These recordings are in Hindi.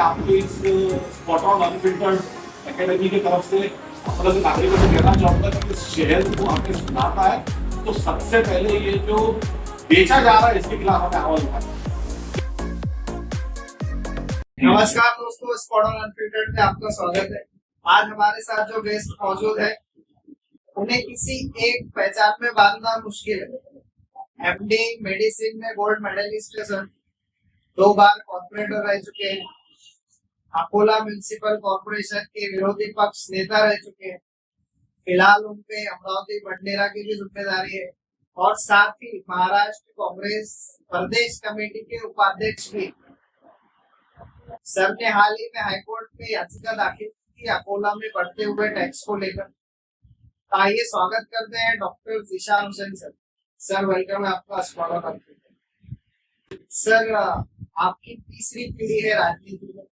आपके इस स्पॉट ऑन अनफिल्टर्ड एकेडमी की तरफ से अपने नागरिकों से कहना चाहूंगा कि इस शहर को हमें सुधारना है तो सबसे पहले ये जो बेचा जा रहा है इसके खिलाफ हमें आवाज उठाना है। नमस्कार दोस्तों, स्पॉट ऑन अनफिल्टर्ड में आपका स्वागत है। आज हमारे साथ जो गेस्ट मौजूद है उन्हें किसी एक पहचान में बांधना मुश्किल है। एमडी मेडिसिन में गोल्ड मेडलिस्ट है सर, 2 बार कॉर्पोरेटर रह चुके हैं, अकोला म्युनिसिपल कॉर्पोरेशन के विरोधी पक्ष नेता रह चुके हैं। फिलहाल उनपे अमरावती बंडेरा की भी जिम्मेदारी है और साथ ही महाराष्ट्र कांग्रेस प्रदेश कमेटी के उपाध्यक्ष भी। सर ने हाल ही में हाईकोर्ट में याचिका दाखिल की अकोला में बढ़ते हुए टैक्स को लेकर। आइए स्वागत करते हैं doctor Zeeshan Hussain sir. Sir welcome है आपका स्पॉट ऑन अनफिल्टर्ड। सर आपकी तीसरी पीढ़ी है राजनीति में।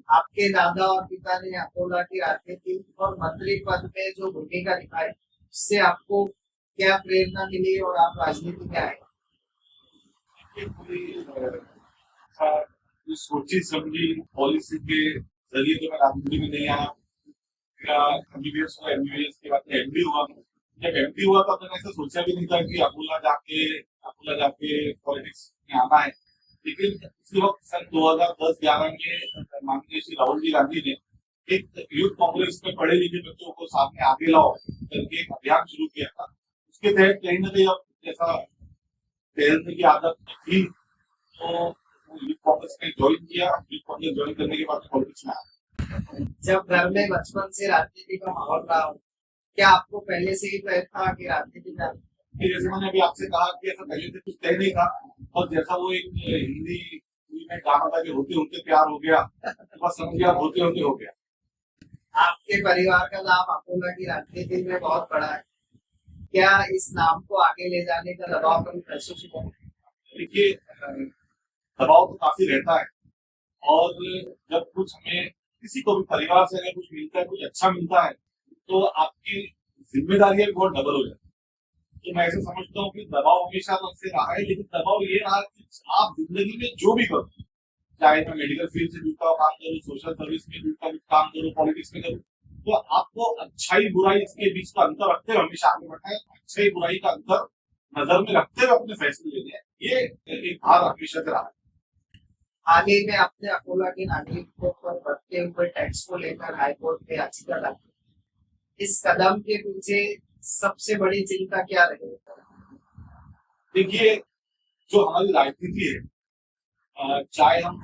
आपके दादा और पिता ने अकोला की राजनीति और मंत्री पद में जो भूमिका निभाई उससे आपको क्या प्रेरणा मिली और आप राजनीति में आए? सोची समझी पॉलिसी के जरिए तो मैं राजनीति में नहीं आया। मेरा एमबीबीएस हुआ, एमबीबीएस के बाद एमडी हुआ। जब एमडी हुआ तो मैंने ऐसा सोचा भी नहीं था कि अकोला जाके पॉलिटिक्स में आना है। लेकिन उसी वक्त सन 2010-11 में माननीय श्री राहुल जी गांधी ने एक यूथ कांग्रेस में पढ़े लिखे बच्चों को सामने आगे लाओ करके एक अभियान शुरू किया था। उसके तहत कहीं ना कहीं अब जैसा टहलने की आदत थी तो यूथ कांग्रेस में ज्वाइन किया। यूथ कांग्रेस ज्वाइन करने के बाद पॉलिटिक्स में आया। जब घर में बचपन से राजनीति का माहौल रहा हो, क्या आपको पहले से ही तय था कि राजनीति में? जैसे मैंने अभी आपसे कहा कि ऐसा पहले से कुछ तय नहीं था और जैसा वो एक हिंदी में गाना था कि होते होते प्यार हो गया, बस समझिए आप होते होते हो गया। आपके परिवार का नाम अकोला की राजनीति में बहुत बड़ा है, क्या इस नाम को आगे ले जाने का दबाव कभी महसूस हुआ? देखिए दबाव तो काफी रहता है और जब कुछ हमें किसी को भी परिवार से अगर कुछ मिलता है, कुछ अच्छा मिलता है तो आपकी जिम्मेदारियां भी बहुत डबल हो जाती है। तो मैं ऐसे समझता हूँ कि दबाव हमेशा तब से रहा है, लेकिन दबाव ये रहा कि आप जिंदगी में जो भी करो, चाहे मैं मेडिकल फील्ड से जुड़ता हुआ काम करूँ, सोशल सर्विस में जुड़ता हुआ काम करूँ, पॉलिटिक्स में करूँ, तो आपको अच्छाई बुराई इसके बीच का अंतर रखते हुए हमेशा आगे बढ़ना है। अच्छाई बुराई का अंतर नजर में रखते हुए अपने फैसले लेने हैं, ये एक भार हमेशा से रहा है। हाल ही में आपने अकोला के नागरिकों पर बढ़ते हुए टैक्स को लेकर हाईकोर्ट में याचिका दाखिल। इस कदम के पीछे सबसे बड़ी चिंता क्या रही? देखिए जो हमारी राजनीति है, चाहे हम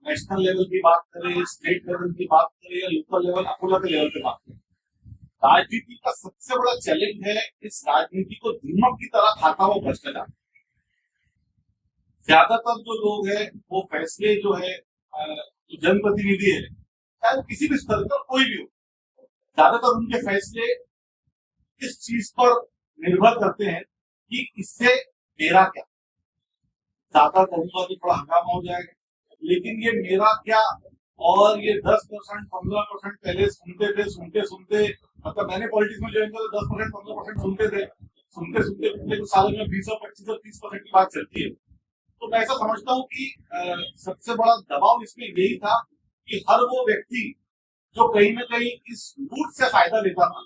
नेशनल लेवल की बात करें, स्टेट लेवल की बात करें या लोकल लेवल अकोला के लेवल पे बात करें, राजनीति का सबसे बड़ा चैलेंज है इस राजनीति को दीमक की तरह खाता हुआ भ्रष्टाचार। ज्यादातर जो लोग हैं वो फैसले जो है जो जनप्रतिनिधि है, चाहे किसी भी स्तर पर कोई भी हो, ज्यादातर उनके फैसले इस चीज पर निर्भर करते हैं कि इससे मेरा क्या। ज्यादा कहूंगा तो थोड़ा हंगामा हो जाएगा, लेकिन ये मेरा क्या और ये 10% 15% पहले सुनते मतलब मैंने पॉलिटिक्स में ज्वाइन किया 10% 15% सुनते पिछले कुछ सालों में 20 25 30% की बात चलती है। तो मैं ऐसा समझता हूँ कि सबसे बड़ा दबाव इसमें यही था कि हर वो व्यक्ति जो कहीं ना कहीं इस रूट से फायदा लेता था,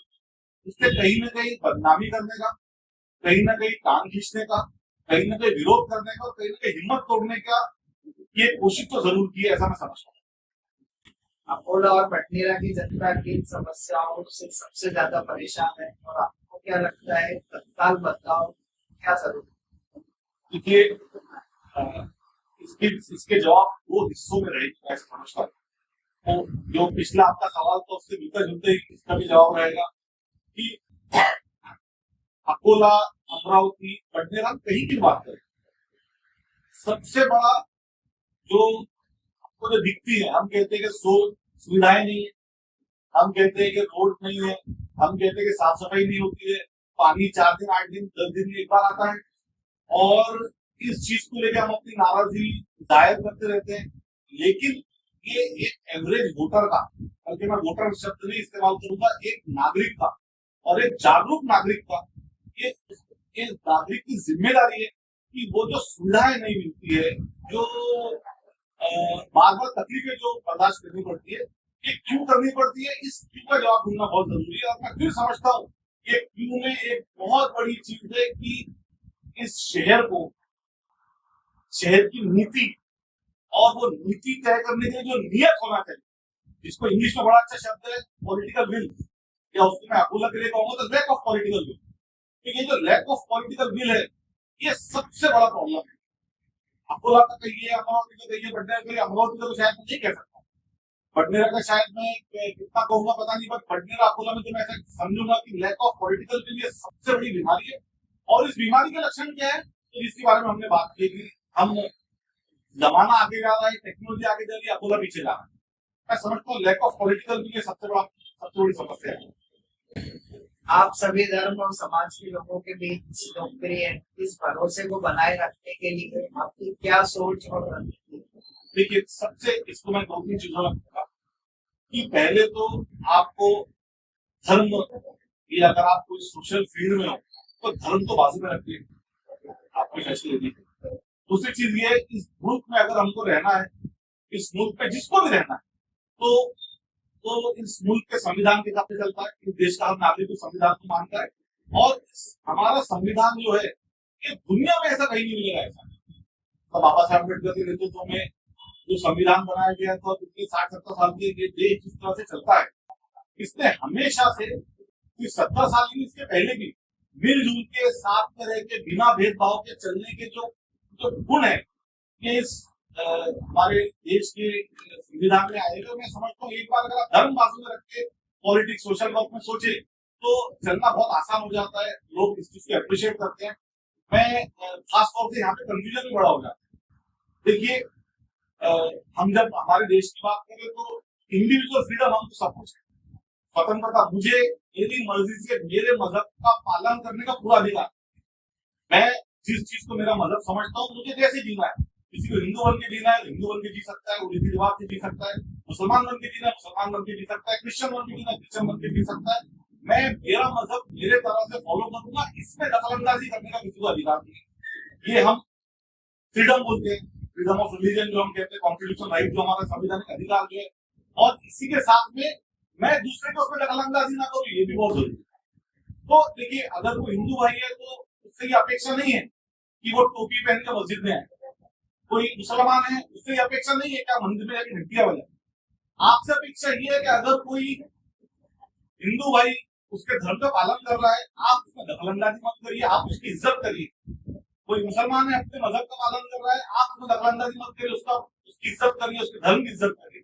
उससे कहीं ना कहीं बदनामी करने का, कहीं ना कहीं कान खींचने का, कहीं ना कहीं विरोध करने का और कहीं ना कहीं हिम्मत तोड़ने का ये कोशिश तो जरूर की है, ऐसा मैं समझता हूँ। अकोला और बटनेरा की जनता किन समस्याओं से सबसे ज्यादा परेशान है और आपको क्या लगता है तत्काल बदलाव क्या जरूरी? देखिए इसके जवाब 2 हिस्सों में रहेगी, मैं समझता हूँ। तो जो पिछला आपका सवाल था उससे मिलता जुलते ही इसका भी जवाब रहेगा कि अकोला, अमरावती, बटनेरा कहीं की बात करें, सबसे बड़ा जो आपको जो दिखती है, हम कहते हैं कि सुविधाएं नहीं है, हम कहते हैं कि रोड नहीं है, हम कहते हैं कि साफ सफाई नहीं होती है, पानी 4 दिन 8 दिन 10 दिन में एक बार आता है और इस चीज को लेकर हम अपनी नाराजगी जाहिर करते रहते हैं। लेकिन ये एक एवरेज वोटर का, बल्कि मैं वोटर शब्द नहीं इस्तेमाल करूंगा, एक नागरिक का और एक जागरूक नागरिक का ये नागरिक की जिम्मेदारी है कि वो जो सुविधाएं नहीं मिलती है, जो बार बार तकलीफें जो बर्दाश्त करनी पड़ती है, ये क्यों करनी पड़ती है, इस क्यों का जवाब ढूंढना बहुत जरूरी है। और मैं फिर समझता हूँ ये क्यों में एक बहुत बड़ी चीज है कि इस शहर को, शहर की नीति और वो नीति तय करने के लिए जो नियत होना चाहिए, जिसको इंग्लिश में बड़ा अच्छा शब्द है पॉलिटिकल विल, या उसको मैं अकोला के लिए कहूंगा तो लैक ऑफ पॉलिटिकल विल। तो ये जो लैक ऑफ पॉलिटिकल विल है, ये सबसे बड़ा प्रॉब्लम है। अकोला का कहिए, अमरावती का कहिए, बडनेरा का कहिए, अमरावती का तो शायद मैं नहीं कह सकता, बडनेरा का शायद मैं कितना कहूंगा पता नहीं, बट बडनेरा अकोला में तो मैं ऐसा समझूंगा कि लैक ऑफ पॉलिटिकल विल ये सबसे बड़ी बीमारी है। और इस बीमारी के लक्षण क्या है, तो जिसके बारे में हमने बात की कि हम जमाना आगे जा रहा है, टेक्नोलॉजी आगे जा रही है, अकोला पीछे जा रहा है। मैं समझता हूँ लैक ऑफ पॉलिटिकल विल ये सबसे बड़ी समस्या है। आप सभी धर्म और समाज के लोगों के बीच लोकप्रिय इस भरोसे को बनाए रखने के लिए आपकी क्या सोच और रणनीति है? देखिए, सबसे इसको मैं दो तीन चीजों में कहूंगा कि पहले तो आपको धर्म, या अगर आप कोई सोशल फील्ड में हो तो धर्म तो बाजू में रखिए, आपके फैसले लीजिए। दूसरी चीज ये, इस मुल्क में अगर हमको रहना है, इस मुल्क में जिसको भी रहना है, तो इस मुल्क के संविधान के हिसाब से चलता है। इस देश का हर नागरिक को संविधान को मानता है, और हमारा संविधान जो है ये दुनिया में ऐसा कहीं नहीं मिलेगा। ऐसा तो बाबा साहब अम्बेडकर के नेतृत्व में जो संविधान बनाया गया है, तो पिछले 60-70 साल के ये देश जिस तरह से चलता है, इसने हमेशा से 70 साल की, इसके पहले भी मिलजुल के साथ में रह के बिना भेदभाव के चलने के जो गुण है, ये इस हमारे देश के संविधान में आएगा। मैं समझता हूँ एक बार अगर आप धर्म बाजू में रख के पॉलिटिक्स, सोशल वर्क में सोचे तो चलना बहुत आसान हो जाता है, लोग इस चीज को अप्रिशिएट करते हैं। मैं खास तौर से यहाँ पे कंफ्यूजन भी बड़ा हो जाता है। देखिए, हम जब हमारे देश की बात करें तो इंडिविजुअल फ्रीडम हम तो सब कुछ है, स्वतंत्रता, मुझे मेरी मर्जी से मेरे मजहब का पालन करने का पूरा अधिकार। मैं जिस चीज को मेरा मजहब समझता हूँ, मुझे जैसे जीना है, किसी को हिंदू बन के जीना है हिंदू बन के जी सकता है, वो रीति रिवाज से जी सकता है, मुसलमान बन के जीना है मुसलमान बन के जी सकता है, क्रिश्चियन बन के जीना है क्रिश्चियन बन के जी सकता है। मैं मेरा मजहब मेरे तरह से फॉलो करूंगा, इसमें दखलंदाजी करने का किसी को अधिकार नहीं। ये हम फ्रीडम बोलते हैं, फ्रीडम ऑफ रिलीजन जो हम कहते हैं, कॉन्स्टिट्यूशन राइट जो हमारा संवैधानिक अधिकार जो है। और इसी के साथ में मैं दूसरे को उसमें दखलंदाजी ना करूं, ये भी बहुत जरूरी है। तो देखिए, अगर कोई हिंदू भाई है तो उससे ये अपेक्षा नहीं है कि वो टोपी पहन के मस्जिद में आए। कोई मुसलमान है, उससे ये अपेक्षा नहीं है कि आप मंदिर में जाके घंटियां बजाएं। आपसे अपेक्षा ये है कि अगर कोई हिंदू भाई उसके धर्म का पालन कर रहा है, आप उसमें दखलंदाजी मत करिए, आप उसकी इज्जत करिए। कोई मुसलमान है, अपने मजहब का पालन कर रहा है, आप उसमें दखलंदाजी मत करिए, उसकी इज्जत करिए, उसके धर्म की इज्जत करिए।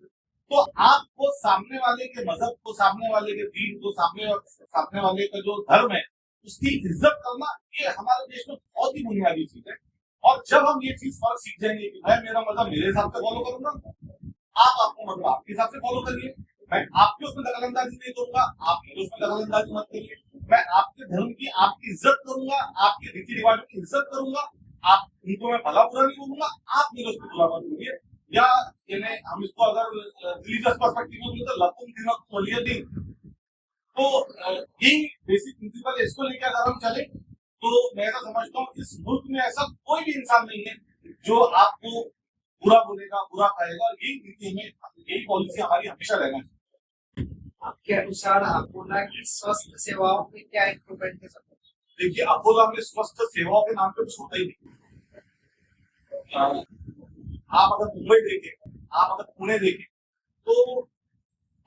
तो आपको सामने वाले के मजहब को, सामने वाले के दीन को, सामने वाले का जो धर्म है उसकी इज्जत करना, ये हमारे देश में बहुत ही बुनियादी चीज है। और जब हम ये चीज फर्क सीख जाएंगे कि भाई मेरा मजहब मेरे हिसाब से फॉलो करूंगा, आप आपको मतलब आपके हिसाब से फॉलो करिए, मैं आपके उसमें दखलंदाजी नहीं करूंगा, आप मेरे उसमें दखलंदाजी मत करिए। मैं आपके धर्म की आपकी इज्जत करूंगा, आपके रीति रिवाजों की इज्जत करूंगा, आप उनको मैं भला बुरा नहीं बोलूंगा, आप मेरे उसमें बुरा मत बोलिए। या यानी हम इसको अगर रिलीजियस पर्सपेक्टिव में तो लकुम दिनकुम वलिय दिन, तो यही बेसिक प्रिंसिपल है। इसको लेकर अगर हम चले तो मैं ऐसा समझता हूँ इस मुल्क में ऐसा कोई भी इंसान नहीं है जो आपको बुरा बोलेगा, बुरा कहेगा। और यही नीति में, यही पॉलिसी हमारी हमेशा रहना चाहिए। आपके अनुसार अकोला की स्वास्थ्य सेवाओं में क्या इम्प्रूवमेंट है? देखिए, अकोला में स्वास्थ्य सेवाओं के नाम पे कुछ होता ही नहीं। आप अगर मुंबई देखें, आप अगर पुणे देखें, तो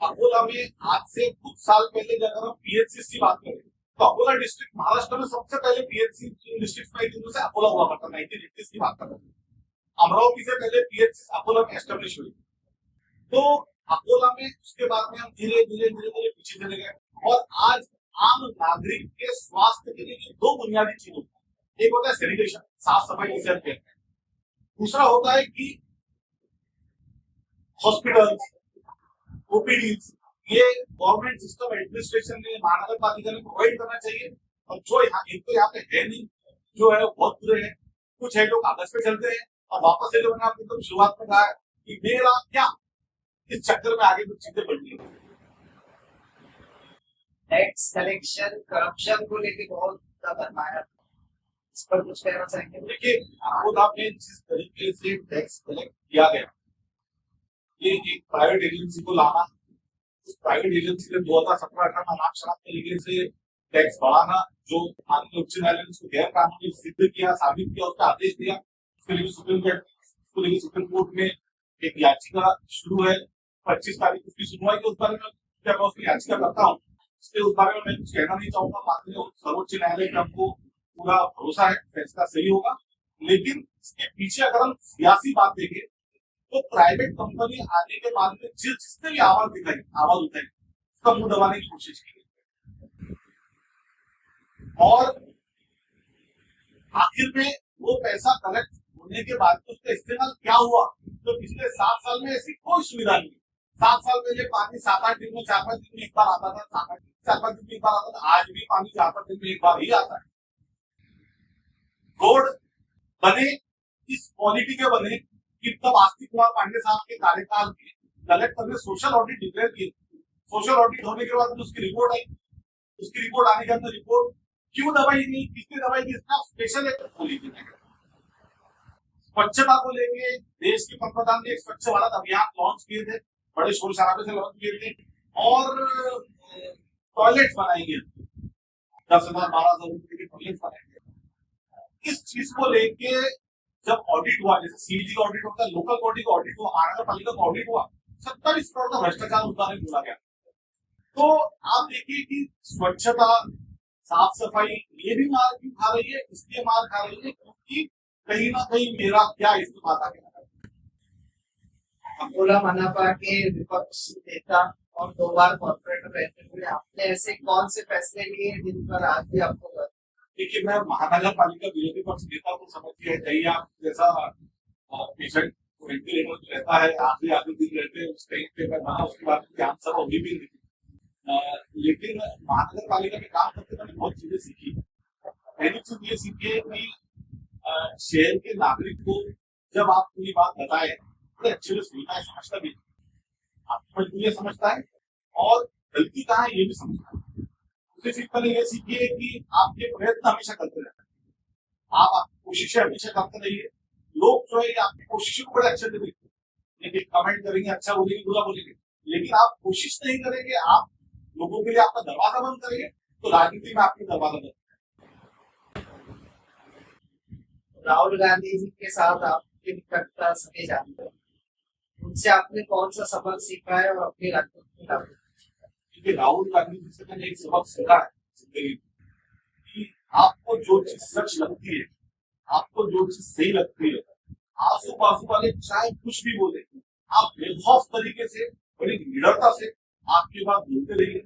अकोला में आज से कुछ साल पहले अगर हम पीएचसी की बात करें तो अकोला डिस्ट्रिक्ट महाराष्ट्र में सबसे पहले पीएचसी डिस्ट्रिक्ट में से अकोला हुआ करता, 1980 की बात कर रहे हैं। अमरावती से पहले पीएचसी अकोला में एस्टेब्लिश हुई। तो अकोला में उसके बाद में हम धीरे धीरे पीछे चले गए। और आज आम नागरिक के स्वास्थ्य के लिए दो बुनियादी चीज होती है, एक होता है सैनिटेशन, साफ सफाई जिसे हम कहते हैं, दूसरा होता है कि हॉस्पिटल, ओपीडी, ये गवर्नमेंट सिस्टम एडमिनिस्ट्रेशन ने, महानगर पालिका ने प्रोवाइड करना चाहिए। और जो एक तो यहाँ पे है नहीं, जो है वो बहुत बुरे हैं, कुछ है जो कागज पे चलते हैं। और वापस से जो मैंने आपको एकदम शुरुआत में कहा कि मेरा क्या, इस चक्कर में आगे कुछ चीजें बढ़नी है। टैक्स कलेक्शन, करप्शन को लेकर बहुत ज्यादा है, इस पर कुछ कहना चाहेंगे? देखिए, अकोला में जिस तरीके से टैक्स कलेक्ट किया गया, ये एक प्राइवेट एजेंसी को लाना, उस प्राइवेट एजेंसी ने 2017-18 में नाम शराब तरीके से टैक्स बढ़ाना, जो माननीय उच्च न्यायालय ने उसको गैर कानूनी सिद्ध किया, साबित किया, उसका आदेश दिया। उसके लिए सुप्रीम कोर्ट में एक याचिका शुरू है। 25 तारीख उसकी सुनवाई के, उस बारे में क्या मैं उसकी याचिका करता हूँ, इसलिए उस बारे में मैं कुछ कहना नहीं चाहूंगा। माननीय सर्वोच्च न्यायालय का हमको पूरा भरोसा है, फैसला सही होगा। लेकिन इसके पीछे अगर हम सियासी बात देखें तो प्राइवेट कंपनी आने के बाद में जिसने भी आवाज उठाई उसका मुंह दबाने की कोशिश की और आखिर में वो पैसा कलेक्ट होने के बाद उसका इस्तेमाल क्या हुआ, तो पिछले 7 साल में ऐसी कोई सुविधा नहीं। 7 साल पहले पानी 7-8 दिन में 4-5 दिन में एक बार आता था, 4-5 दिन में एक बार आता था। आज भी पानी 4-5 दिन में एक बार ही आता है। रोड बने इस क्वालिटी के बने कि तब आस्तिक कुमार पांडे साहब के कार्यकाल में कलेक्टर ने सोशल ऑडिट डिक्लेयर की। सोशल ऑडिट होने के बाद उसकी रिपोर्ट आई। उसकी रिपोर्ट आने के अंदर रिपोर्ट क्यों दबाई नहीं, किसने दबाई नहीं, इसका स्पेशल एक खोली थी। स्वच्छता को लेके देश के पंतप्रधान ने एक स्वच्छ भारत अभियान लॉन्च किए थे, बड़े शोर शराबे से लॉन्च किए थे और टॉयलेट बनाएंगे, 10,000-12,000 रुपए के टॉयलेट बनाएंगे। इस चीज को लेके जब ऑडिट हुआ, जैसे सीजी का ऑडिट होता है, लोकल बॉडी का ऑडिट हुआ, महानगर पालिका का ऑडिट हुआ, 27 करोड़ का भ्रष्टाचार उस बारे में बोला गया। तो आप देखिए कि स्वच्छता, साफ सफाई, ये भी मार क्यों खा रही है, इसलिए मार खा रही है क्योंकि कहीं ना कहीं मेरा क्या इस्तेमाल आ गया। अकोला मनपा के विपक्ष नेता और 2 बार कॉर्पोरेटर रहते हुए आपने ऐसे कौन से फैसले लिए जिन पर आज भी आपको? देखिए, मैं महानगर पालिका विरोधी पक्ष नेता को समझती है, कहीं आप जैसा पेशेंट वेंटिलेटर में रहता है, आखिरी दिन रहते हैं, उस टाइम पे मैं वहां उसके बाद ध्यान सब होगी भी नहीं। लेकिन महानगर पालिका में काम करते मैंने बहुत चीजें सीखी। पहली चीज ये सीखी है कि शहर के नागरिक को जब आप पूरी बात बताए बड़े अच्छे से सुनता है, समझता भी, आपकी मजबूरियां समझता है और गलती कहाँ है ये भी समझता है। दूसरी चीज मैंने ये सीखी है कि आपके प्रयत्न हमेशा करते रहना, आप आपकी कोशिशें हमेशा करते रहिए। लोग जो है आपकी कोशिशों को बड़े अच्छे से देखते, लेकिन कमेंट करेंगे, अच्छा बोलेंगे, बुरा बोलेंगे, लेकिन आप कोशिश नहीं करेंगे, आप लोगों के लिए आपका दरवाजा बंद करेंगे तो राजनीति में आपके दरवाजा बंद। राहुल गांधी जी के साथ आपकी निकटता सभी जानते हैं, उनसे आपने कौन सा सबक सीखा है और अपनी राजनीति में? क्योंकि राहुल गांधी जी से मैंने एक सबक सीखा है जिंदगी कि आपको जो चीज सच लगती है, आपको जो चीज सही लगती है, आसू पासू वाले चाहे कुछ भी बोले, आप बेखौफ तरीके से, बड़ी निडरता से आपकी बात बोलते रहिए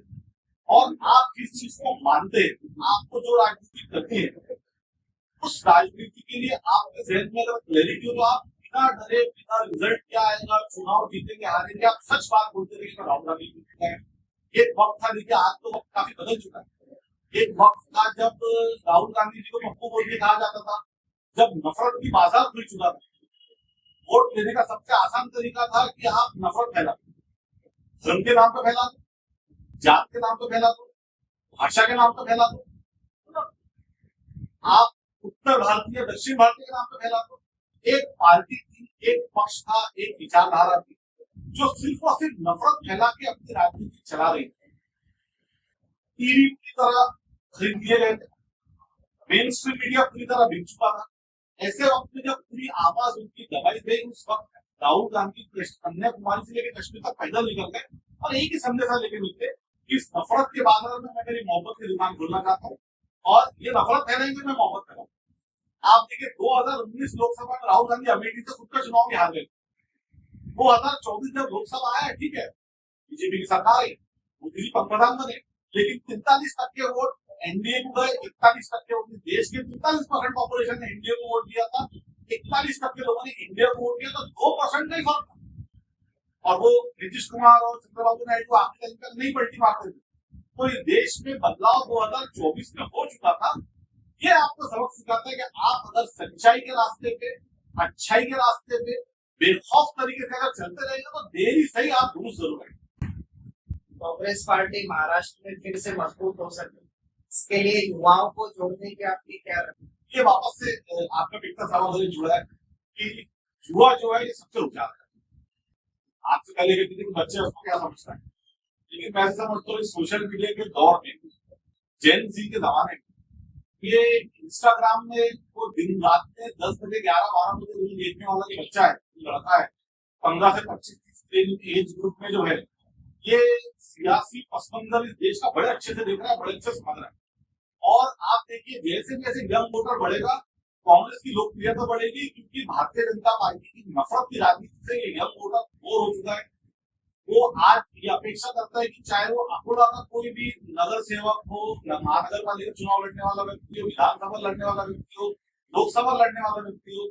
और आप जिस चीज को मानते हैं, आपको जो राजनीति करनी है, उस राजनीति के लिए आपके जहन में अगर क्लैरिटी हो तो आप बिना डरे, बिना रिजल्ट क्या आएगा, चुनाव जीतेंगे हारेंगे, आप सच बात बोलते रहिए। राहुल गांधी जी एक वक्त था, देखिए आज तो वक्त काफी बदल चुका है। एक वक्त था जब राहुल गांधी जी को पप्पू बोल के कहा जाता था, जब नफरत की बाजार खुल चुका था। वोट लेने का सबसे आसान तरीका था कि आप नफरत फैला दो, धर्म के नाम पर फैला दो, जात के नाम पर फैला दो, भाषा के नाम पर फैला दो, आप उत्तर भारतीय दक्षिण भारतीय के नाम पर फैला दो। एक पार्टी थी, एक पक्ष था, एक विचारधारा थी जो सिर्फ और सिर्फ नफरत फैला के अपनी राजनीति चला रही थी। टीवी पूरी तरह खरीद दिए गए थे, मेन स्ट्रीम मीडिया पूरी तरह बिक चुका था। ऐसे वक्त में जब पूरी आवाज उनकी दबाई गई, उस वक्त राहुल गांधी कन्याकुमारी से लेकर कश्मीर तक पैदल निकल गए और एक ही संदेशा लेके निकले कि इस नफरत के बाजार में मैं मेरी मोहब्बत की दुकान खोलना चाहता हूँ और ये नफरत फैलाएंगे, मैं मोहब्बत फैलाऊंगा। आप देखिए 2019 लोकसभा में राहुल गांधी अमेठी से खुद का चुनाव में हार गए। 2024 जब लोकसभा आया, ठीक है, बीजेपी की सरकार आई, मोदी जी पंतप्रधान बने, लेकिन 43% वोट एनडीए को गए, 41% वोट देश के 43% पॉपुलेशन ने एनडीए को वोट दिया था, 41% लोगों ने इंडिया को वोट दिया, तो 2% का ही फर्क था। और वो नीतीश कुमार और चंद्रबाबू नायडू आखिरी तक नहीं पलटी मारते थे। तो ये देश में बदलाव 2024 में हो चुका था। ये आपको सबक सिखाता है कि आप अगर सच्चाई के रास्ते पे, अच्छाई के रास्ते पे बेखौफ तरीके से अगर चलते रहेंगे तो देरी सही आप दुरुस्त जरूर आएंगे। कांग्रेस पार्टी महाराष्ट्र में फिर से मजबूत हो सके, इसके लिए युवाओं को जोड़ने की आपकी क्या राय? ये वापस से आपका पिछला सवाल से जुड़ा है कि युवा जो है ये सबसे उजागर है। आज से पहले कहते थे कि बच्चे उसको क्या समझता है, लेकिन मैं ऐसा समझता हूँ सोशल मीडिया के दौर में, जेन जी के जमाने में, ये इंस्टाग्राम में वो दिन रात में 10 बजे 11-12 बजे रील देखने वाला जो बच्चा है, जो लड़का है 15 से 25 एज ग्रुप में जो है, ये सियासी पस मंजर इस देश का बड़े अच्छे से देख रहा है, बड़े अच्छे से समझ रहा है। और आप देखिए जैसे जैसे यंग वोटर बढ़ेगा, कांग्रेस की लोकप्रियता बढ़ेगी, क्योंकि भारतीय जनता पार्टी की नफरत की राजनीति से ये यंग वोटर बोर हो चुका है। वो आज ये अपेक्षा करता है कि चाहे वो अकोला का कोई भी नगर सेवक हो, महानगर पालिका चुनाव लड़ने वाला व्यक्ति हो, विधानसभा लड़ने वाला व्यक्ति हो, लोकसभा लड़ने वाला व्यक्ति हो,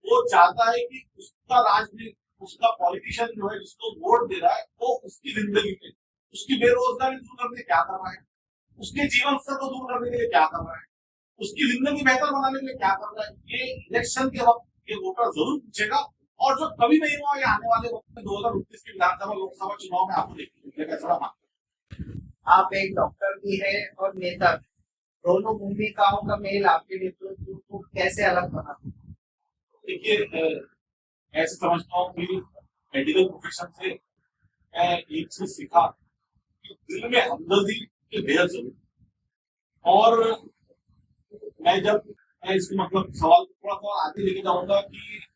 वो चाहता है कि उसका राजनीति, उसका पॉलिटिशियन जो है जिसको वोट दे रहा है, वो उसकी जिंदगी में उसकी बेरोजगारी दूर करने क्या कर रहा है, उसके जीवन स्तर को दूर करने के लिए क्या कर रहा है, उसकी जिंदगी बेहतर बनाने के लिए क्या कर रहा है। ये इलेक्शन के वक्त ये वोटर जरूर पूछेगा, और जो कभी नहीं हुआ ये आने वाले वक्त में 2029 के विधानसभा लोकसभा चुनाव में आपको देखने को मिलेगा। आप एक डॉक्टर भी है और नेता भी, दोनों भूमिकाओं का मेल आपके नेतृत्व को कैसे अलग बनाते हैं? देखिए, ऐसे समझता हूँ कि मेडिकल प्रोफेशन से मैं एक चीज सीखा कि दिल में हमदर्दी की बेहद जरूरी, और मैं इसको मतलब सवाल थोड़ा सा आगे लेके जाऊंगा कि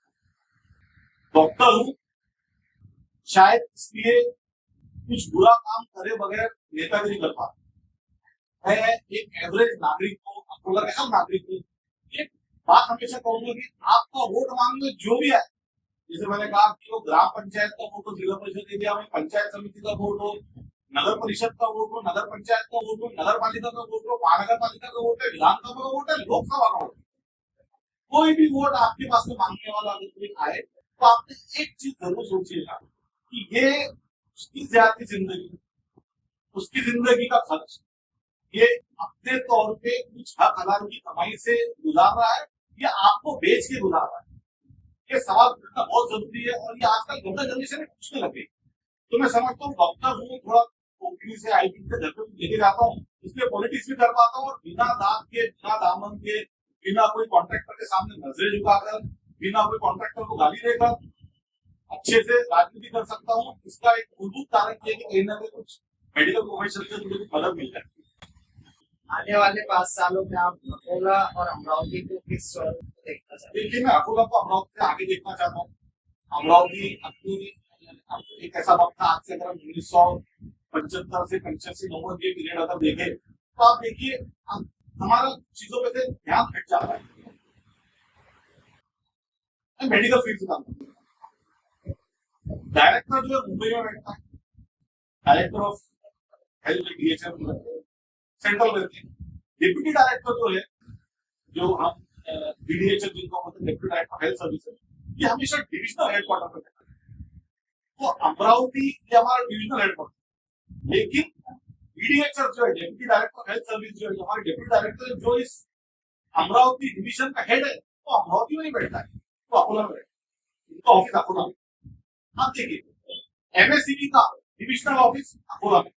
डॉक्टर हूं शायद इसलिए कुछ बुरा काम करे बगैर नेतागिरी कर पाता। मैं एक एवरेज नागरिक हूँ, अकोला का हर नागरिक हूँ, एक बात हमेशा कहूंगा कि आपका वोट मांगने जो भी आए, जैसे मैंने कहा कि वो ग्राम पंचायत का वोट हो, जिला परिषद एरिया में पंचायत समिति का वोट हो, नगर परिषद का वोट हो, नगर पंचायत का वोट हो, नगर पालिका का वोट हो, महानगर पालिका का वोट है, विधानसभा का वोट है, लोकसभा का वोट, कोई भी वोट आपके पास में मांगने वाला अगर कोई आए, तो आपने एक चीज जरूर सोचिएगा कि ये उसकी ज्यादा जिंदगी, उसकी जिंदगी का खर्च ये अपने तौर पे कुछ हक हलाल की कमाई से गुजार रहा है या आपको बेच के गुजार रहा है। ये सवाल करना बहुत जरूरी है, और ये आजकल यंगर जनरेशन में पूछने लगे। तो मैं समझता हूँ डॉक्टर हूँ, थोड़ा ओपीडी से आईटी से घर पे लेके जाता हूँ, इसलिए पॉलिटिक्स भी कर पाता हूँ, और बिना दाग के, बिना दामन के, बिना कोई कॉन्ट्रैक्टर के सामने नजरें झुकाकर, बिना कोई कॉन्ट्रैक्टर को गाली देकर अच्छे से राजनीति कर सकता हूँ। इसका एक मूलभूत कारण ये कि कहीं ना कहीं कुछ मेडिकल प्रोफेशन से मुझे मदद मिल जाती है। आने वाले 5 सालों में आप अकोला और अमरावती को किस स्वरूप में देखना चाहते हैं? देखिए, मैं अकोला को अमरावती से आगे देखना चाहता हूँ। अमरावती अपनी एक ऐसा वक्त था, आज से अगर हम 1975 से 85-90 के पीरियड अगर देखें, तो आप देखिए हमारा चीजों पे से ध्यान हट जाता है। मैं मेडिकल फील्ड से काम करता हूँ। डायरेक्टर जो है मुंबई में बैठता है, director of health DHM central में रहते हैं। डिप्यूटी डायरेक्टर जो है, जो हम डीडीएचएम जिनको होते हैं, डिप्यूटी डायरेक्टर हेल्थ सर्विसेज, ये हमेशा डिविजनल हेडक्वार्टर पर रहता है। तो अमरावती ये हमारा डिविजनल हेडक्वार्टर, लेकिन डीडीएचएम जो है, डिप्यूटी डायरेक्टर हेल्थ सर्विस जो है, हमारे डिप्यूटी डायरेक्टर जो इस अमरावती डिविजन का हेड है, तो अमरावती में ही बैठता है, तो अकोला में बैठता है, तो ऑफिस अकोला में। आप देखिए एमएससीबी का डिविजनल ऑफिस अकोला में।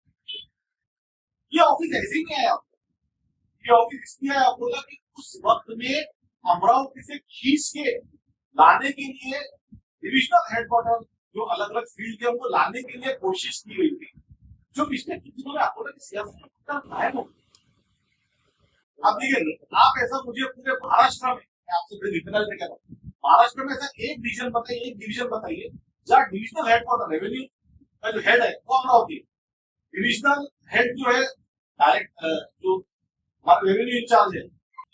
ये ऑफिस ऐसे ही नहीं आया, ये ऑफिस इसलिए आया अकोला कि उस वक्त में अमरावती से खींच के लाने के लिए डिविजनल हेडक्वार्टर जो अलग अलग फील्ड के उनको लाने के लिए कोशिश की गई थी, जो पिछले कुछ दिनों में अकोला की सियासत गायब हो गई। अब देखिए, आप ऐसा मुझे पूरे महाराष्ट्र में, आपसे बड़े जितना से कह रहा हूँ, महाराष्ट्र में ऐसा एक डिवीजन बताइए, एक डिवीजन बताइए जहाँ डिविजनल हेडक्वार्टर रेवेन्यू का जो हेड है वो अमरावती, डिविजनल हेड जो है डायरेक्ट जो हमारा रेवेन्यू इंचार्ज है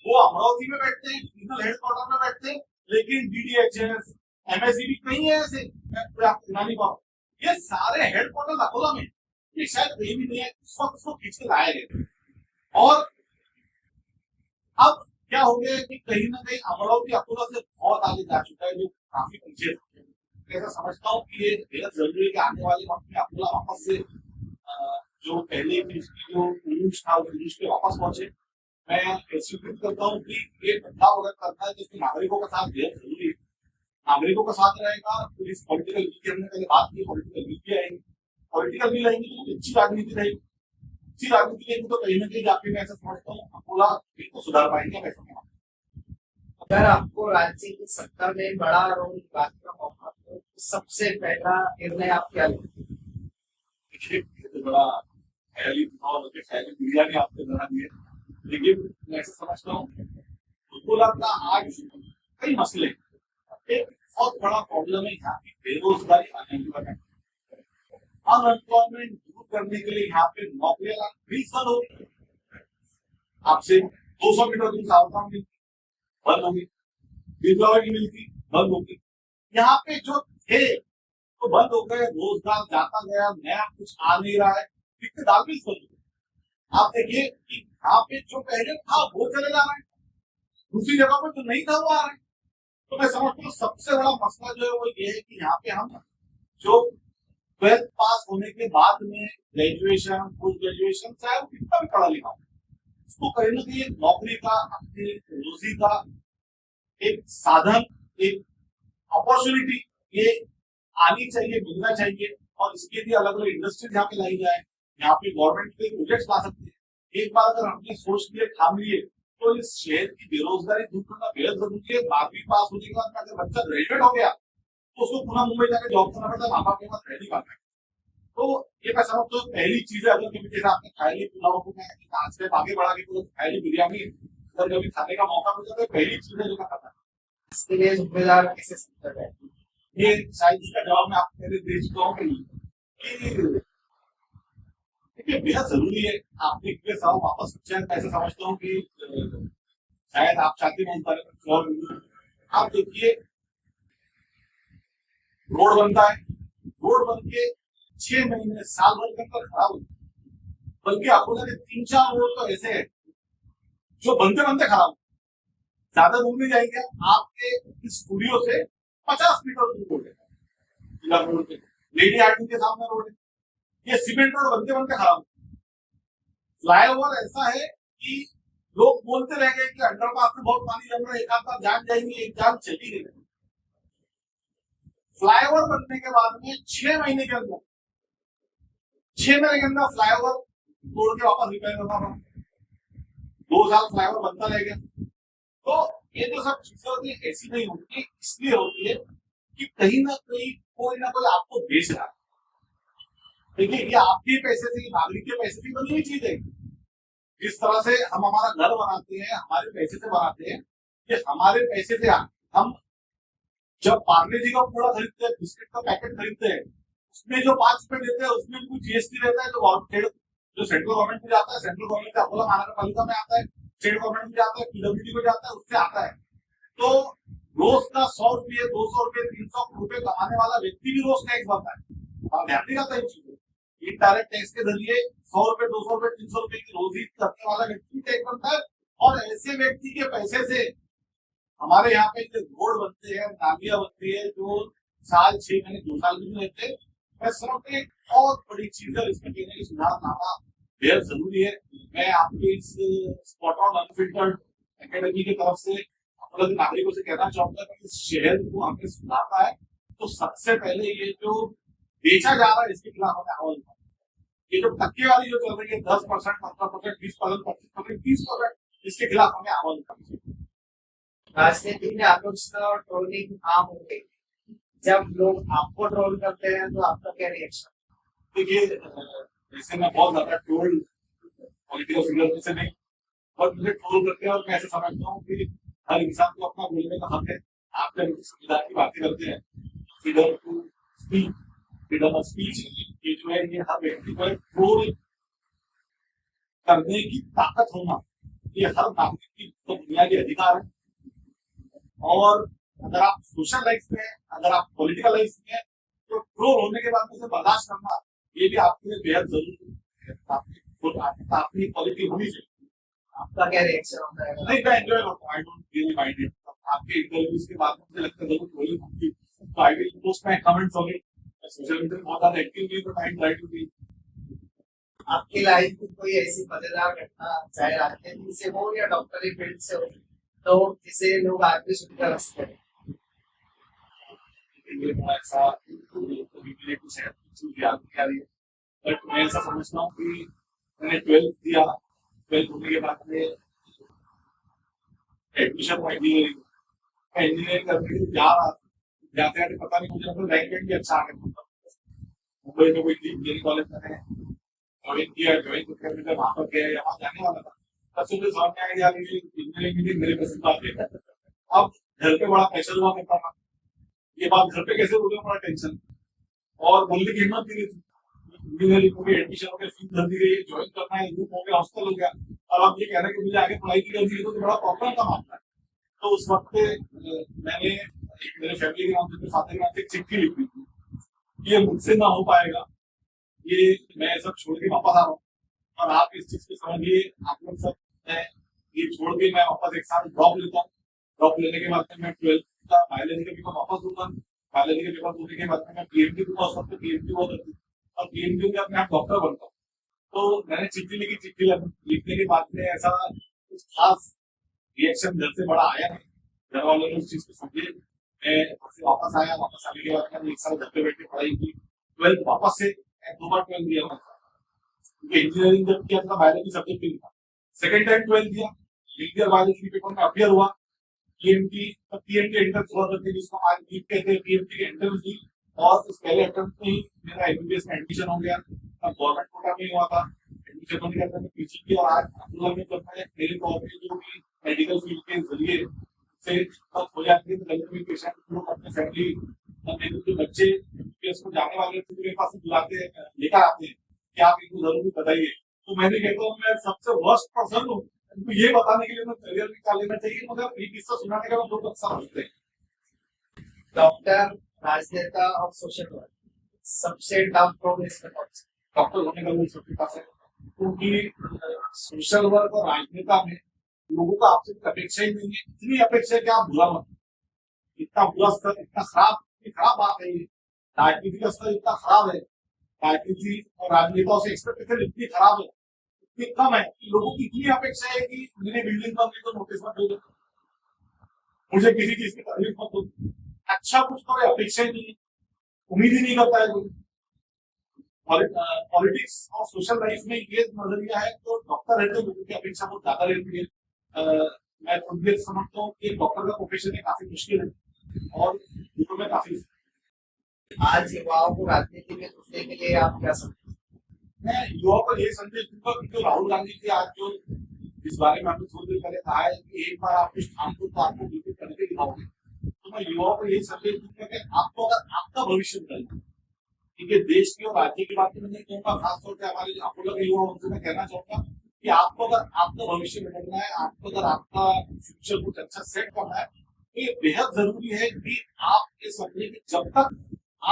वो अमरावती में बैठते हैं, डिविजनल हेडक्वार्टर में बैठते हैं, लेकिन डीडीएचएस एमएससीबी कहीं है ऐसे, मैं आपको दिखा नहीं पाऊँ। ये सारे हेडक्वार्टर अकोला में, ये शायद कहीं भी नहीं है, उस वक्त उसको खींच के लाया गया। और अब क्या हो गया कि कहीं ना कहीं अमरावती अकोला से बहुत आगे जा चुका है, जो काफी पीछे। ऐसा समझता हूँ कि ये बेहद जरूरी है कि आने वाले वक्त में अकोला वापस से जो पहले की जो उरूज था उस उरूज पे वापस पहुंचे। मैं स्वीकृत करता हूँ कि ये बदलाव अगर करता है तो इसमें नागरिकों का साथ बेहद जरूरी है। नागरिकों का साथ रहेगा तो इस पॉलिटिकल विल की हमने पहले बात की, पॉलिटिकल विल भी आएंगे, पॉलिटिकल विल आएंगे तो अच्छी राजनीति रहेगी, अच्छी राजनीति रहेगी तो कहीं ना कहीं जाके मैं ऐसा समझता हूँ अकोला बिल्कुल सुधार पाएंगे। अगर आपको राज्य की सत्ता में बड़ा रोल निभाने का मौका तो सबसे पहला निर्णय आप क्या लेंगे? देखिए, ये तो बड़ा ख्याली और ख्याली बिरयानी आपने बना दी है, लेकिन मैं ऐसा समझता हूँ फुटबॉलर का आज कई मसले हैं। एक बहुत बड़ा प्रॉब्लम है यहाँ की बेरोजगारी, अनएम्प्लॉयमेंट। अनएम्प्लॉयमेंट दूर करने के लिए यहाँ पे नौकरियां 20 साल हो गई, आपसे 200 मीटर दूर सावधान मिलती बंद होगी, विधवा की मिलती बंद होगी। यहाँ पे जो थे तो बंद हो गए, रोजगार जाता गया, नया कुछ आ नहीं रहा है, कितने दाल भी बंद हो। आप देखिए कि यहाँ पे जो पहले था वो चले जा रहा है, दूसरी जगह पे जो नहीं था वो आ रहा है। तो मैं समझता हूँ सबसे बड़ा मसला जो है वो ये है कि यहाँ पे हम जो 12th पास होने के बाद में ग्रेजुएशन, पोस्ट ग्रेजुएशन, चाहे वो कितना भी पढ़ा लिखा हो, उसको कहीं ना कहीं एक नौकरी का, अपनी रोजी का एक साधन, एक अपॉर्चुनिटी ये आनी चाहिए, मिलना चाहिए। और इसके लिए अलग अलग इंडस्ट्रीज यहाँ पे लाई जाए, यहाँ पे गवर्नमेंट के प्रोजेक्ट्स ला सकते हैं। एक बार अगर हमने सोच लिए, ठान लिए, तो इस शहर की बेरोजगारी दूर करना बेहद जरूरी है। 12वीं पास होने के बाद में अगर बच्चा ग्रेजुएट हो गया तो उसको पुनः मुंबई जाकर जॉब करना पड़ता है, माँ बाप के पास रह नहीं पाता है। तो ये मैं समझता हूँ पहली चीज है। अगर कभी जैसे आपने खायली पुलाव को मैं आज से आगे बढ़ा के तो खायली बिरयानी अगर कभी खाने का मौका मिलता है तो पहली चीज है जो मैं खाता है। इसके लिए जिम्मेदार कैसे समझा जाए? ये शायद इसका जवाब मैं आपको पहले दे चुका हूँ कि देखिए बेहद जरूरी है। आपने एक सवाल वापस पूछा है, मैं ऐसा समझता हूँ कि शायद आप चाहते हैं इस बारे में और आप देखिए, रोड बनता है, रोड बन के 6 महीने साल भर के अंदर खराब होता है। बल्कि आपको लगे 3-4 रोड तो ऐसे है जो बनते बनते खराब हो, ज्यादा दूर नहीं जाएंगे, आपके इस स्टूडियो से 50 मीटर दूर रोड है, रोड पे लेडी आर्टिंग के सामने रोड है, ये सीमेंट रोड बनते बनते खराब हो। फ्लाईओवर ऐसा है कि लोग बोलते रह गए कि अंडरपास में बहुत पानी जम रहा है, एक आध बार जान जाएंगे, एक जान चली गई। फ्लाईओवर बनने के बाद में 6 महीने के अंदर 6 महीने के अंदर फ्लाईओवर तोड़ के वापस रिपेयर करना पड़ा। 2 साल फ्लाईओवर बनता रह गया। तो ये जो सब चीजें होती है ऐसी नहीं होती, इसलिए होती है कि कहीं ना कहीं कोई ना कोई आपको बेच रहा है। देखिए ये आपके पैसे से, नागरिक के पैसे से बनी हुई चीज है। जिस तरह से हम हमारा घर बनाते हैं, हमारे पैसे से बनाते हैं, ये हमारे पैसे से। हम जब पार्ले जी का कूड़ा खरीदते हैं, बिस्किट का पैकेट खरीदते हैं, उसमें जो 5 रुपए देते हैं उसमें भी कुछ जीएसटी रहता है, जो सेंट्रल गवर्नमेंट में जाता है, सेंट्रल गवर्नमेंट से अकोला महानगर पालिका में आता है, स्टेट गवर्नमेंट में जाता है, पीडब्ल्यूडी को जाता है, उससे आता है। तो रोज का 100 रुपये, 200 रुपये, 300 रुपये कमाने वाला व्यक्ति भी रोज टैक्स भरता है और ध्यान नहीं जाता इन चीजों। इनडायरेक्ट टैक्स के जरिए 100 रुपये, 200 रुपये, 300 रुपये की रोजी करने वाला व्यक्ति टैक्स भरता है। और ऐसे व्यक्ति के पैसे से हमारे यहाँ पे जो रोड बनते हैं, नालियां बनती है, जो साल 6 महीने 2 साल भी नहीं रहते। मैं समझता एक बहुत बड़ी चीज है, इसमें कहने की सुधारनामा बेहद जरूरी है। मैं आपके इस स्पॉट ऑन अनफिल्टर्ड एकेडमी की तरफ से अपने नागरिकों से कहना चाहूंगा कि इस शहर को हमें सुधारना है तो सबसे पहले ये जो बेचा जा रहा है इसके खिलाफ हमें आवाज उठाना। ये जो टक्केवारी जो चल रही है 10%, 15%, 20%, 25%, 30%, इसके खिलाफ हमें आवाज उठानी चाहिए। राजनीति में आलोचना और ट्रोलिंग आम हो गई। जब लोग आपको ट्रोल करते हैं तो आपका क्या रिएक्शन? देखिए जैसे मैं बहुत ज्यादा ट्रोल पॉलिटिकल फिगर से नहीं, और मुझे ट्रोल करते हैं और मैं ऐसे समझता हूँ कि हर इंसान को अपना बोलने का हक है। आप जब संविधान की बातें करते हैं, freedom to speak, freedom of speech, ये जो है ये हर व्यक्ति को ट्रोल करने की ताकत होना, ये हर नागरिक की तो बुनियादी अधिकार है। और अगर आप सोशल लाइफ में, अगर आप पॉलिटिकल लाइफ में, तो ट्रोल होने के बाद में उसे बर्दाश्त करना ये भी आपके लिए बेहद जरूरी है। आपकी क्वालिटी होनी चाहिए। आपका क्या रिएक्शन होता है? नहीं, मैं एंजॉय करता हूँ, I don't really mind it. आपके इंटरव्यूज के बाद मुझे लगता है जरूर ट्रोलिंग होगी तो I will post my comments on it. Social media में बहुत ज्यादा एक्टिव नहीं, but I am try to be. आपकी लाइफ में कोई ऐसी मजेदार घटना, चाहे राजनीति से हो या डॉक्टरी फील्ड से हो, तो जिसे लोग आज भी सुनकर हंसते हैं? ऐसा कुछ है, याद नहीं आ रही है, बट मैं ऐसा समझता हूँ कि मैंने 12th दिया, 12th होने के बाद में एडमिशन इंजीनियरिंग करने के लिए जा रहा था। जाते जाते पता नहीं मुझे मतलब रैंक भी अच्छा आ गया, मुंबई में कोई इंजीनियरिंग कॉलेज में ज्वाइन किया, ज्वाइन करके मैं वहां पर गया, वहां जाने वाला था, तब से मुझे समझ में आया यार ये इंजीनियरिंग मेरे पसंद बात है। अब घर पे बड़ा प्रेशर हुआ करता था, ये बात घर पे कैसे बोले, बड़ा टेंशन, और बोलने की हिम्मत नहीं थी। इंजीनियरिंग हो गई, एडमिशन हो गया, फीस भर दी गई, ज्वाइन करना है, ग्रुप हो गया, हॉस्टल हो गया, अब आप ये कह रहे हैं कि मुझे आगे पढ़ाई की करनी है, तो बड़ा प्रॉब्लम का मामला है। तो उस वक्त मैंने मेरे फैमिली के नाम से, फादर के नाम से एक चिट्ठी लिखी थी, ये मुझसे ना हो पाएगा, ये मैं सब छोड़ के वापस आ रहा हूँ, और आप इस चीज को समझिए, आप लोग सब, मैं ये छोड़ के मैं वापस एक साल ड्रॉप लेता हूँ, ड्रॉप लेने के बाद मैं 12th का बायोलॉजी का पेपर वापस दूंगा, बायोलॉजी का पेपर देने के बाद मैं पीएमटी दूंगा, उस वक्त पीएमटी हुआ करती, और पीएमटी में अपने आप डॉक्टर बनता हूँ। तो मैंने चिट्ठी लिखी, चिट्ठी लिखने के बाद में ऐसा कुछ खास रिएक्शन घर से बड़ा आया नहीं, घर वालों ने उस चीज को समझे, मैं वापस आया, वापस आने के बाद मैंने एक साल घर पे बैठ के पढ़ाई की, 12th वापस से 2 बार 12th दिया, क्योंकि इंजीनियरिंग जब किया था बायोलॉजी सब्जेक्ट नहीं था, सेकंड टाइम 12th दिया, इंडियन बायोलॉजी के पेपर में अपियर हुआ, पीएमटी एंट्रेंस हुआ करती है, जिसको आज नीट कहते हैं, पीएमटी की एंट्रेंस दी, और उस पहले अटेम्प्ट में ही मेरा एमबीबीएस में एडमिशन हो गया। तब गवर्नमेंट कोटा में हुआ था, एडमिशन होने के बाद पीजी की, और आज अब्दुल्ला में जब मैं मेरे तौर पे जो भी मेडिकल फील्ड के जरिए से हो जाती है, तो कभी कभी पेशेंट लोग अपने फैमिली, मेरे जो बच्चे एमबीबीएस को जाने वाले थे, मेरे पास बुलाते हैं, लेकर आते हैं कि आप इनको जरूर बताइए, तो मैंने कहता हूँ मैं सबसे वर्स्ट पर्सन हूँ, तो ये बताने के लिए मैं करियर निकाल लेना चाहिए, मगर ये किस्सा सुनाने का लोग अक्सर पूछते हैं। डॉक्टर, राजनेता और सोशल वर्कर, सबसे टफ रोल इसमें डॉक्टर होने का लोग सबके पास है, क्योंकि सोशल वर्क और राजनेता में लोगों का आपसे अपेक्षा ही नहीं है, इतनी अपेक्षा है कि आप बुरा मत, इतना बुरा स्तर, इतना खराब बात है ये, राजनीति का स्तर इतना खराब है, राजनीति और राजनेताओं से एक्सपेक्टेशन इतनी खराब है, इतनी कम है कि लोगों की इतनी अपेक्षा है कि मेरी बिल्डिंग बन गई तो नोटिस मत दो, मुझे किसी चीज की तकलीफ मत दो, अच्छा कुछ करो, अपेक्षा ही नहीं है, उम्मीद ही नहीं करता है कोई। पॉलिटिक्स और सोशल लाइफ में ये नजरिया है, तो डॉक्टर रहते हैं लोगों की अपेक्षा बहुत ज्यादा रहती है। मैं खुद भी समझता हूँ कि डॉक्टर का प्रोफेशन है काफी मुश्किल है, और युवा में काफी, आज युवाओं को राजनीति में घुसने के लिए आप क्या समझते हैं? मैं युवाओं को ये संदेश दूंगा कि जो राहुल गांधी जी आज जो इस बारे में आपने थोड़ी देर पहले कहा है कि एक बार आप इस काम को तो आपको बिल्कुल करके दिखाओगे, तो मैं युवाओं को ये संदेश दूंगा कि आपको अगर आपका भविष्य निकलना, ठीक है, देश की और राज्य की बात में नहीं कहूँगा, खासतौर से हमारे अपोलो के युवा उनसे मैं कहना चाहूंगा कि आपको अगर आपका भविष्य निकलना है, आपको अगर आपका फ्यूचर कुछ अच्छा सेट करना है, तो ये बेहद जरूरी है कि आप ये समझे कि जब तक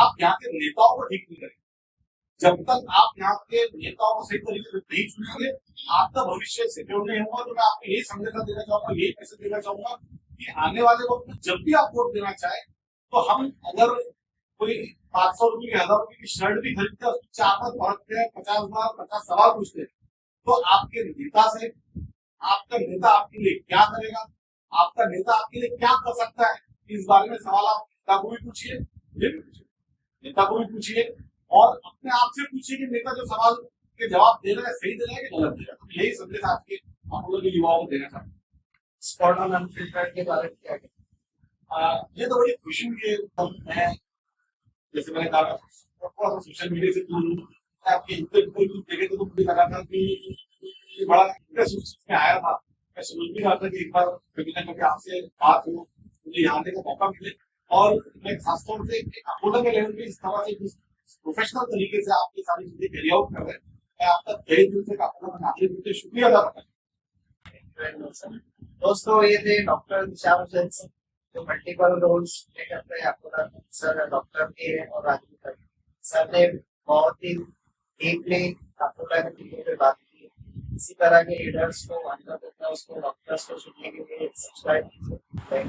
आप यहाँ के नेताओं को ठीक नहीं करेंगे, जब तक आप यहाँ के नेताओं को सही तरीके से नहीं चुनेंगे, आपका भविष्य सिक्योर नहीं होगा। तो मैं आपको यही संदेश देना चाहूंगा, यही मैसेज देना चाहूंगा कि आने वाले वक्त में जब भी आप वोट देना चाहे, तो हम अगर कोई 500 रुपए की 1000 रुपए की शर्ट भी खरीदते हैं, उसको 4 बार परखते हैं, 50 बार 50 सवाल पूछते हैं, तो आपके नेता से, आपका नेता आपके लिए क्या करेगा, आपका नेता आपके लिए क्या कर सकता है, इस बारे में सवाल आप नेता को भी पूछिए, नेता को भी पूछिए, और अपने आप से पूछिए कि नेता जो सवाल के जवाब दे रहा है सही दे रहा है कि गलत दे रहा है। तो यही संदेश आज के हम लोग के युवाओं को देना चाहते हैं। स्पॉट ऑन अनफिल्टर्ड के बारे में क्या कहते ये तो बड़ी खुशी हुई है, मैं जैसे मैंने कहा थोड़ा सा सोशल मीडिया से दूर हूँ, आपके इंटरव्यू देखे तो मुझे लगा था कि ये बड़ा इंटरेस्ट उस चीज में आया था, मैं सोच भी रहा था कि एक बार कभी ना कभी आपसे बात हो, मुझे यहाँ आने का मौका मिले, और मैं खासतौर से अपोलो के लेवल पे इस तरह से प्रोफेशनल तरीके से आपकी सारी चीजें कैरी आउट कर रहे हैं, मैं आपका तहे दिल से आपका शुक्रिया अदा करता हूँ। दोस्तों, ये थे डॉक्टर निशान हुसैन सिंह, जो मल्टीपल रोल्स प्ले करते हैं। आपको सर डॉक्टर भी है और राजनीति भी। सर ने बहुत ही डीपली आपको पे बात की है। इसी तरह के लीडर्स को, अंडरटेनर्स को, डॉक्टर्स को सुनने के लिए सब्सक्राइब कीजिए।